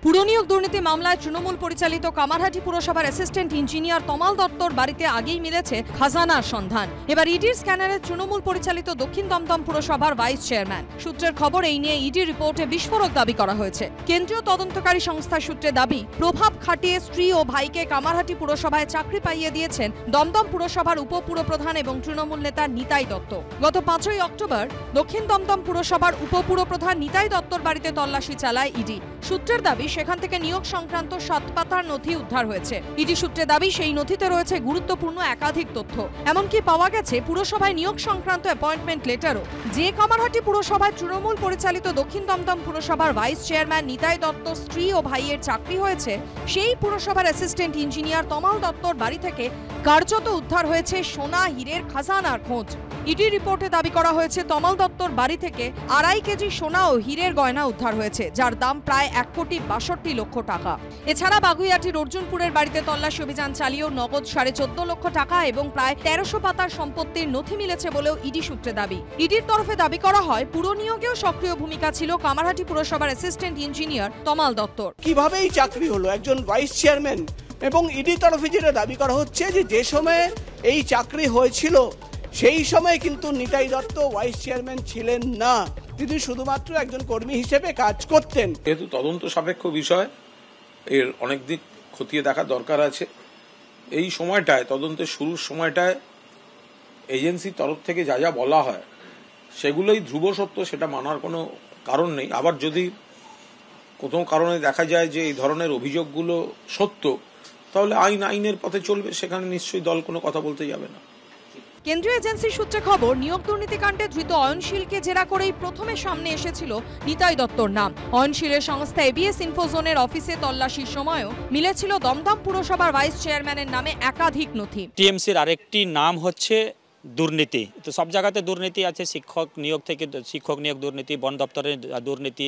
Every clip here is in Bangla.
পুরনিয়োগ দুর্নীতি মামলায় তৃণমূল পরিচালিত কামারহাটি পুরসভার অ্যাসিস্ট্যান্ট ইঞ্জিনিয়ার তমাল দত্তর বাড়িতে আগেই মিলেছে খাজানার সন্ধান। এবার ইডির স্ক্যানারে তৃণমূল পরিচালিত দক্ষিণ দমদম পুরসভার ভাইস চেয়ারম্যান। সূত্রের খবর, এই নিয়ে ইডি রিপোর্টে বিস্ফোরক দাবি করা হয়েছে। কেন্দ্রীয় তদন্তকারী সংস্থার সূত্রে দাবি, প্রভাব খাটিয়ে স্ত্রী ও ভাইকে কামারহাটি পুরসভায় চাকরি পাইয়ে দিয়েছেন দমদম পুরসভার উপপুরপ্রধান এবং তৃণমূল নেতা নিতাই দত্ত। গত 5ই অক্টোবর দক্ষিণ দমদম পুরসভার উপপুরপ্রধান নিতাই দত্তর বাড়িতে তল্লাশি চালায় ইডি। সূত্রের দাবি, সেখান থেকে নিয়োগ সংক্রান্ত 7 পাতার নথি উদ্ধার হয়েছে। ইডি সূত্রে দাবি, সেই নথিতে রয়েছে গুরুত্বপূর্ণ একাধিক তথ্য। এমনকি পাওয়া গেছে পুরসভায় নিয়োগ সংক্রান্ত অ্যাপয়েন্টমেন্ট লেটারও। যে কামারহাটি পুরসভায় তৃণমূল পরিচালিত দক্ষিণ দমদম পুরসভার ভাইস চেয়ারম্যান নিতাই দত্ত স্ত্রী ও ভাইয়ের চাকরি হয়েছে, সেই পুরসভার অ্যাসিস্ট্যান্ট ইঞ্জিনিয়ার তমাল দত্তর বাড়ি থেকে কার্যত উদ্ধার হয়েছে সোনা হীরের খাজানার খোঁজ। ইডি রিপোর্টে দাবি করা হয়েছে, তমাল দত্তর বাড়ি থেকে 2.5 কেজি সোনা ও হীরের গয়না উদ্ধার হয়েছে, যার দাম প্রায় 1,62,00,000 টাকা। এছাড়া বাগুইআটির অর্জুনপুরের বাড়িতে তল্লাশি অভিযান চালিয়েও নগদ 14.5 লক্ষ টাকা এবং প্রায় 1300 পাতার সম্পত্তির নথি মিলেছে বলেও ইডি সূত্রে দাবি। ইডির তরফে দাবি করা হয়, পুরনিয়োগেও সক্রিয় ভূমিকা ছিল কামারহাটি পুরসভার অ্যাসিস্ট্যান্ট ইঞ্জিনিয়ার তমাল দত্তর। কিভাবে এই চাকরি হলো একজন ভাইস চেয়ারম্যান, এবং ইডি তরফে যেটা দাবি করা হচ্ছে যে সময়ে এই চাকরি হয়েছিল সেই সময় কিন্তু নিতাই দত্ত ভাইস চেয়ারম্যান ছিলেন না, তিনি শুধুমাত্র একজন কর্মী হিসেবে কাজ করতেন। যেহেতু তদন্ত সাপেক্ষ বিষয়, এর অনেক দিক খতিয়ে দেখা দরকার আছে। এই সময়টায়, তদন্তের শুরুর সময়টায় এজেন্সির তরফ থেকে যা যা বলা হয় সেগুলোই ধ্রুব সত্য, সেটা মানার কোনো কারণ নেই। আবার যদি কোনো কারণে দেখা যায় যে এই ধরনের অভিযোগগুলো সত্য, তাহলে আইনের পথে চলবে, সেখানে নিশ্চয়ই দল কোনো কথা বলতে যাবে না। কেন্দ্রীয় এজেন্সির সূত্রে খবর, নিয়োগ দুর্নীতিকাণ্ডে ধৃত অয়নশীলকে জেরা করেই প্রথমে সামনে এসেছিল নিতাই দত্তর নাম। অয়নশীলের সংস্থা এবিএস ইনফোজোনের অফিসে তল্লাশির সময়ও মিলেছিল দমদম পুরসভার ভাইস চেয়ারম্যানের নামে একাধিক নথি। টিএমসির আরেকটি নাম হচ্ছে দুর্নীতি। তো সব জায়গাতে দুর্নীতি আছে, শিক্ষক নিয়োগ দুর্নীতি, বন দপ্তরের দুর্নীতি,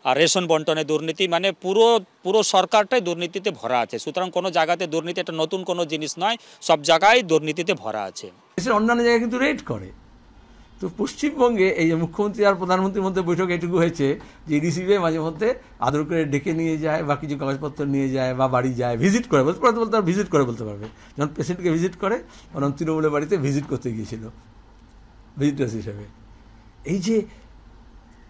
আর রেশন বন্টনের দুর্নীতি, মানে পুরো সরকারটাই দুর্নীতিতে ভরা আছে। সুতরাং কোনো জায়গাতে দুর্নীতি এটা নতুন কোনো জিনিস নয়, সব জায়গায় দুর্নীতিতে ভরা আছে। দেশের অন্যান্য জায়গায় কিন্তু রেড করে। তো পশ্চিমবঙ্গে এই যে মুখ্যমন্ত্রী আর প্রধানমন্ত্রীর মধ্যে বৈঠক এটুকু হয়েছে যে ডিসিবি মাঝে মধ্যে আদর করে ডেকে নিয়ে যায় বা কিছু কাগজপত্র নিয়ে যায় বা বাড়ি যায়, ভিজিট করে, বলতে আর ভিজিট করে বলতে পারবে। যখন পেশেন্টকে ভিজিট করে, তখন তৃণমূলের বাড়িতে ভিজিট করতে গিয়েছিল ভিজিটার্স হিসেবে। এই যে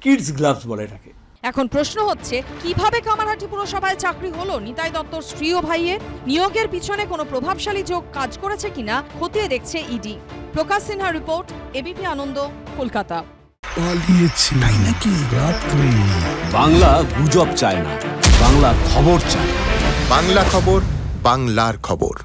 কিডস গ্লাভস বলে এটাকে। এখন প্রশ্ন হচ্ছে, কিভাবে কামারহাটি পুরসভায় চাকরি হলো নিতাই দত্তর স্ত্রী ও ভাইয়ের? নিয়োগের পিছনে কোনো প্রভাবশালী যোগ কাজ করেছে কিনা খতিয়ে দেখছে ইডি। প্রকাশ সিনহা রিপোর্ট, এবিপি আনন্দ, কলকাতা। বাংলা গুজব চায় না, বাংলা খবর চায়। বাংলা খবর, বাংলার খবর।